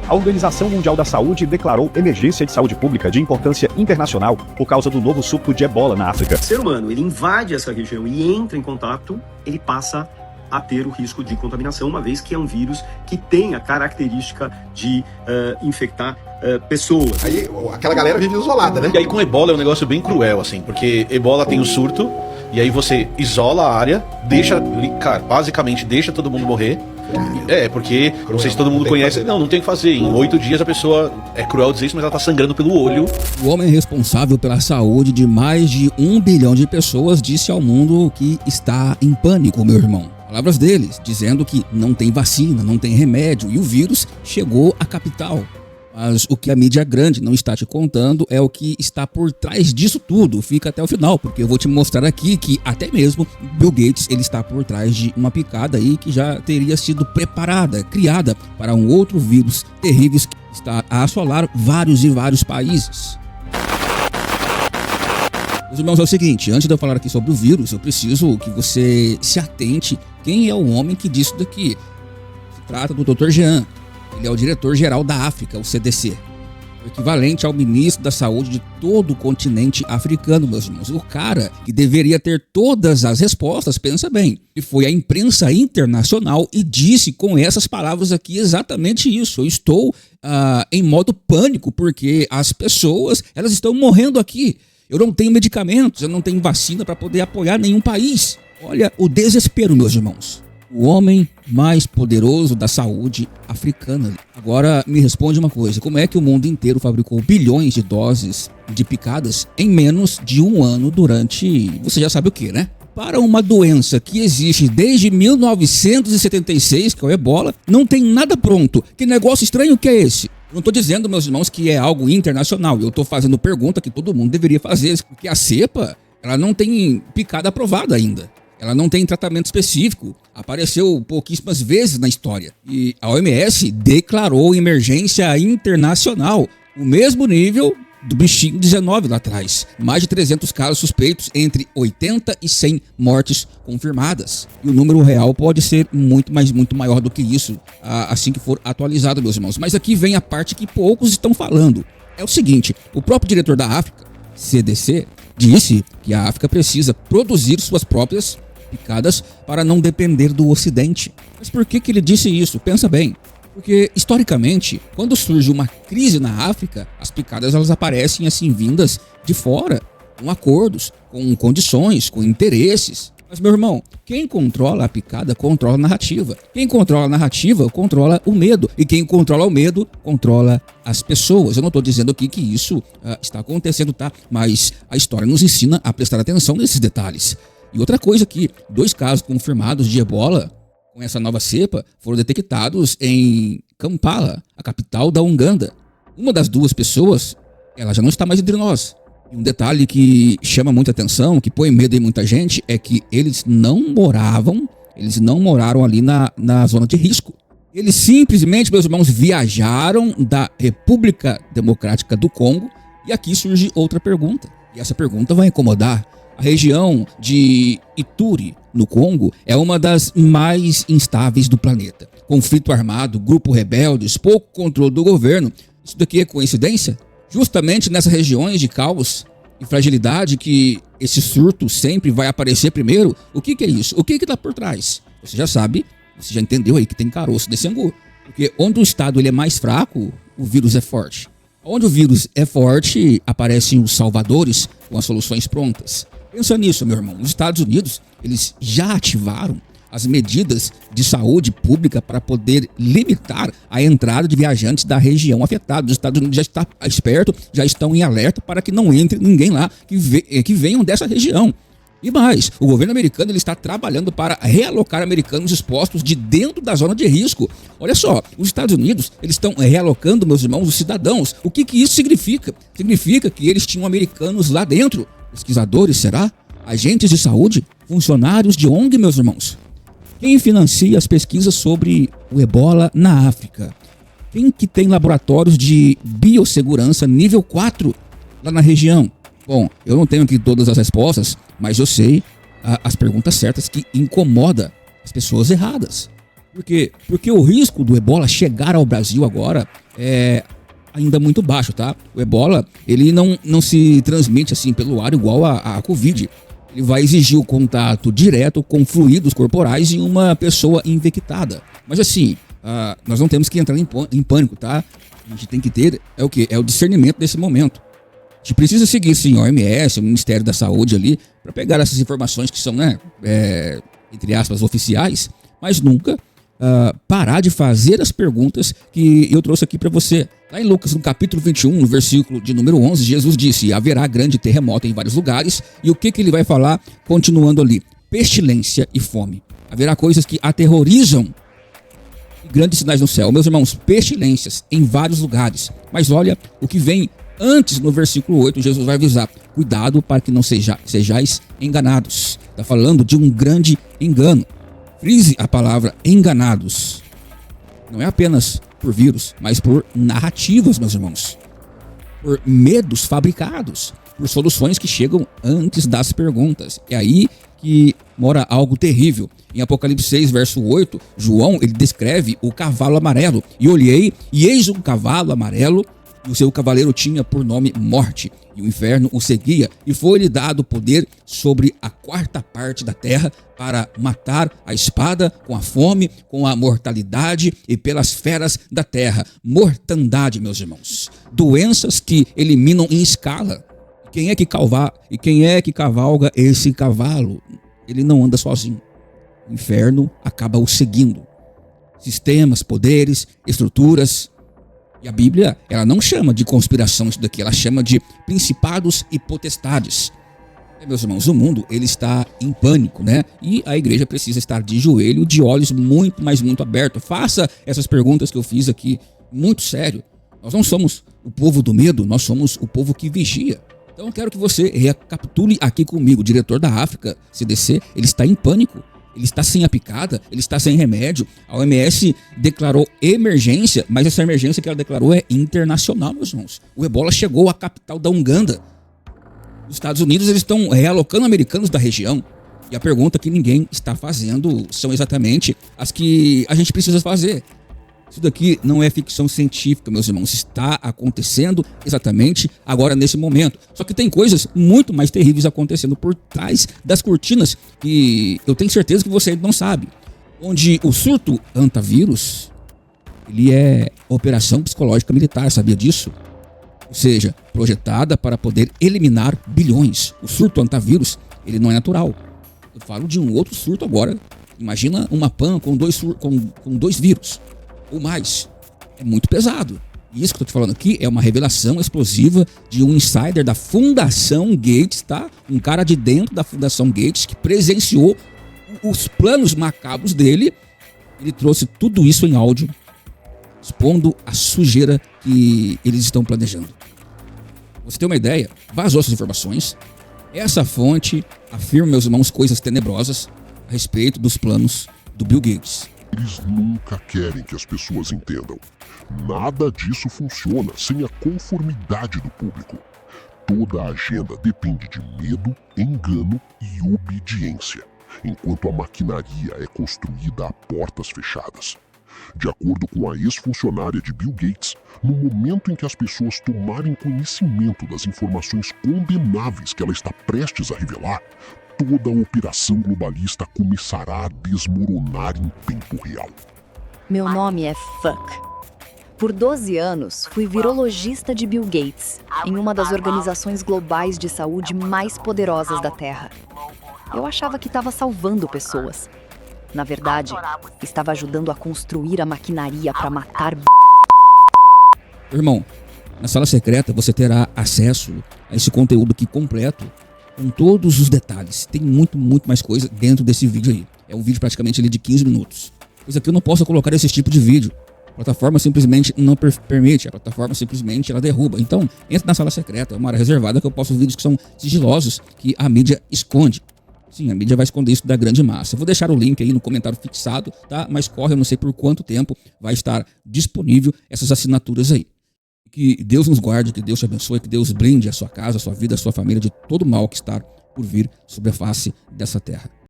A Organização Mundial da Saúde declarou emergência de saúde pública de importância internacional por causa do novo surto de ebola na África. O ser humano, ele invade essa região e entra em contato, ele passa a ter o risco de contaminação, uma vez que é um vírus que tem a característica de infectar pessoas. Aí aquela galera vive isolada, né? E aí com ebola é um negócio bem cruel, assim, porque ebola tem o surto, e aí você isola a área, deixa, cara, basicamente deixa todo mundo morrer. Porque, não sei se todo mundo conhece, não tem o que fazer. Em 8 dias a pessoa, é cruel dizer isso, mas ela tá sangrando pelo olho. O homem responsável pela saúde de mais de 1 bilhão de pessoas disse ao mundo que está em pânico, meu irmão. Palavras deles, dizendo que não tem vacina, não tem remédio e o vírus chegou à capital. Mas o que a mídia grande não está te contando é o que está por trás disso tudo. Fica até o final, porque eu vou te mostrar aqui que até mesmo Bill Gates ele está por trás de uma picada aí que já teria sido preparada, criada para um outro vírus terrível que está a assolar vários e vários países. Meus irmãos, é o seguinte, antes de eu falar aqui sobre o vírus, eu preciso que você se atente quem é o homem que disse isso daqui. Se trata do Dr. Jean. Ele é o diretor-geral da África, o CDC. O equivalente ao ministro da saúde de todo o continente africano, meus irmãos. O cara que deveria ter todas as respostas, pensa bem. E foi à imprensa internacional e disse com essas palavras aqui exatamente isso. Eu estou em modo pânico porque as pessoas, elas estão morrendo aqui. Eu não tenho medicamentos, eu não tenho vacina para poder apoiar nenhum país. Olha o desespero, meus irmãos. O homem mais poderoso da saúde africana. Agora me responde uma coisa, como é que o mundo inteiro fabricou bilhões de doses de picadas em menos de um ano durante, você já sabe o que, né? Para uma doença que existe desde 1976, que é o ebola, não tem nada pronto. Que negócio estranho que é esse? Eu não estou dizendo, meus irmãos, que é algo internacional. Eu estou fazendo pergunta que todo mundo deveria fazer, porque a cepa, ela não tem picada aprovada ainda. Ela não tem tratamento específico, apareceu pouquíssimas vezes na história. E a OMS declarou emergência internacional, o mesmo nível do bichinho 19 lá atrás. Mais de 300 casos suspeitos, entre 80 e 100 mortes confirmadas. E o número real pode ser muito maior do que isso, assim que for atualizado, meus irmãos. Mas aqui vem a parte que poucos estão falando. É o seguinte, o próprio diretor da África, CDC, disse que a África precisa produzir suas próprias picadas para não depender do Ocidente. Mas por que ele disse isso? Pensa bem. Porque, historicamente, quando surge uma crise na África, as picadas elas aparecem assim, vindas de fora, com acordos, com condições, com interesses. Mas, meu irmão, quem controla a picada controla a narrativa. Quem controla a narrativa controla o medo. E quem controla o medo controla as pessoas. Eu não estou dizendo aqui que isso está acontecendo, tá? Mas a história nos ensina a prestar atenção nesses detalhes. E outra coisa aqui, 2 casos confirmados de ebola com essa nova cepa foram detectados em Kampala, a capital da Uganda. Uma das 2 pessoas, ela já não está mais entre nós. E um detalhe que chama muita atenção, que põe medo em muita gente, é que eles não moraram ali na zona de risco. Eles simplesmente, meus irmãos, viajaram da República Democrática do Congo. E aqui surge outra pergunta. E essa pergunta vai incomodar. A região de Ituri, no Congo, é uma das mais instáveis do planeta. Conflito armado, grupo rebeldes, pouco controle do governo. Isso daqui é coincidência? Justamente nessas regiões de caos e fragilidade que esse surto sempre vai aparecer primeiro. O que é isso? O que está por trás? Você já sabe, você já entendeu aí que tem caroço desse angu. Porque onde o Estado ele é mais fraco, o vírus é forte. Onde o vírus é forte, aparecem os salvadores com as soluções prontas. Pensa nisso, meu irmão. Os Estados Unidos, eles já ativaram as medidas de saúde pública para poder limitar a entrada de viajantes da região afetada. Os Estados Unidos já está esperto, já estão em alerta para que não entre ninguém lá que venham dessa região. E mais, o governo americano ele está trabalhando para realocar americanos expostos de dentro da zona de risco. Olha só, os Estados Unidos eles estão realocando, meus irmãos, os cidadãos. O que isso significa? Significa que eles tinham americanos lá dentro. Pesquisadores, será? Agentes de saúde? Funcionários de ONG, meus irmãos? Quem financia as pesquisas sobre o ebola na África? Quem que tem laboratórios de biossegurança nível 4 lá na região? Bom, eu não tenho aqui todas as respostas, mas eu sei as perguntas certas que incomodam as pessoas erradas. Por quê? Porque o risco do ebola chegar ao Brasil agora é ainda muito baixo, tá? O ebola, ele não se transmite assim pelo ar igual a Covid. Ele vai exigir o contato direto com fluidos corporais de uma pessoa infectada. Mas assim, nós não temos que entrar em pânico, tá? A gente tem que ter o quê? É o discernimento desse momento. A gente precisa seguir, sim, a OMS, o Ministério da Saúde ali, para pegar essas informações que são, né, entre aspas, oficiais, mas nunca parar de fazer as perguntas que eu trouxe aqui para você. Lá em Lucas, no capítulo 21, no versículo de número 11, Jesus disse: haverá grande terremoto em vários lugares. E o que ele vai falar continuando ali? Pestilência e fome. Haverá coisas que aterrorizam e grandes sinais no céu. Meus irmãos, pestilências em vários lugares. Mas olha o que vem antes no versículo 8, Jesus vai avisar: cuidado para que não sejais enganados. Está falando de um grande engano. Frise a palavra enganados. Não é apenas por vírus, mas por narrativas, meus irmãos. Por medos fabricados. Por soluções que chegam antes das perguntas. É aí que mora algo terrível. Em Apocalipse 6, verso 8, João, ele descreve o cavalo amarelo. E olhei, e eis um cavalo amarelo, e o seu cavaleiro tinha por nome Morte, e o inferno o seguia, e foi-lhe dado poder sobre a quarta parte da terra para matar a espada, com a fome, com a mortalidade e pelas feras da terra. Mortandade, meus irmãos. Doenças que eliminam em escala. Quem é que cavalga esse cavalo? Ele não anda sozinho. O inferno acaba o seguindo. Sistemas, poderes, estruturas. E a Bíblia, ela não chama de conspiração isso daqui, ela chama de principados e potestades. Meus irmãos, o mundo, ele está em pânico, né? E a igreja precisa estar de joelho, de olhos muito, mas muito abertos. Faça essas perguntas que eu fiz aqui, muito sério. Nós não somos o povo do medo, nós somos o povo que vigia. Então eu quero que você recapitule aqui comigo. O diretor da África, CDC, ele está em pânico. Ele está sem a picada, ele está sem remédio. A OMS declarou emergência, mas essa emergência que ela declarou é internacional, meus irmãos. O ebola chegou à capital da Uganda. Os Estados Unidos, eles estão realocando americanos da região. E a pergunta que ninguém está fazendo são exatamente as que a gente precisa fazer. Isso daqui não é ficção científica, meus irmãos. Está acontecendo exatamente agora, nesse momento. Só que tem coisas muito mais terríveis acontecendo por trás das cortinas que eu tenho certeza que você não sabe. Onde o surto antavírus, ele é operação psicológica militar, sabia disso? Ou seja, projetada para poder eliminar bilhões. O surto antavírus, ele não é natural. Eu falo de um outro surto agora. Imagina uma PAN com dois vírus. Ou mais. É muito pesado. E isso que eu estou te falando aqui é uma revelação explosiva de um insider da Fundação Gates, tá? Um cara de dentro da Fundação Gates que presenciou os planos macabros dele. Ele trouxe tudo isso em áudio, expondo a sujeira que eles estão planejando. Você tem uma ideia? Vazou essas informações. Essa fonte afirma, meus irmãos, coisas tenebrosas a respeito dos planos do Bill Gates. Eles nunca querem que as pessoas entendam. Nada disso funciona sem a conformidade do público. Toda a agenda depende de medo, engano e obediência, enquanto a maquinaria é construída a portas fechadas. De acordo com a ex-funcionária de Bill Gates, no momento em que as pessoas tomarem conhecimento das informações condenáveis que ela está prestes a revelar, toda a operação globalista começará a desmoronar em tempo real. Meu nome é Fuck. Por 12 anos, fui virologista de Bill Gates, em uma das organizações globais de saúde mais poderosas da Terra. Eu achava que estava salvando pessoas. Na verdade, estava ajudando a construir a maquinaria para matar. Irmão, na sala secreta você terá acesso a esse conteúdo aqui completo, com todos os detalhes. Tem muito mais coisa dentro desse vídeo aí. É um vídeo praticamente ali de 15 minutos. Pois aqui eu não posso colocar esse tipo de vídeo. A plataforma simplesmente não permite. A plataforma simplesmente ela derruba. Então, entra na sala secreta, é uma área reservada que eu posto vídeos que são sigilosos, que a mídia esconde. Sim, a mídia vai esconder isso da grande massa. Eu vou deixar o link aí no comentário fixado, tá? Mas corre, eu não sei por quanto tempo vai estar disponível essas assinaturas aí. Que Deus nos guarde, que Deus te abençoe, que Deus blinde a sua casa, a sua vida, a sua família de todo mal que está por vir sobre a face dessa terra.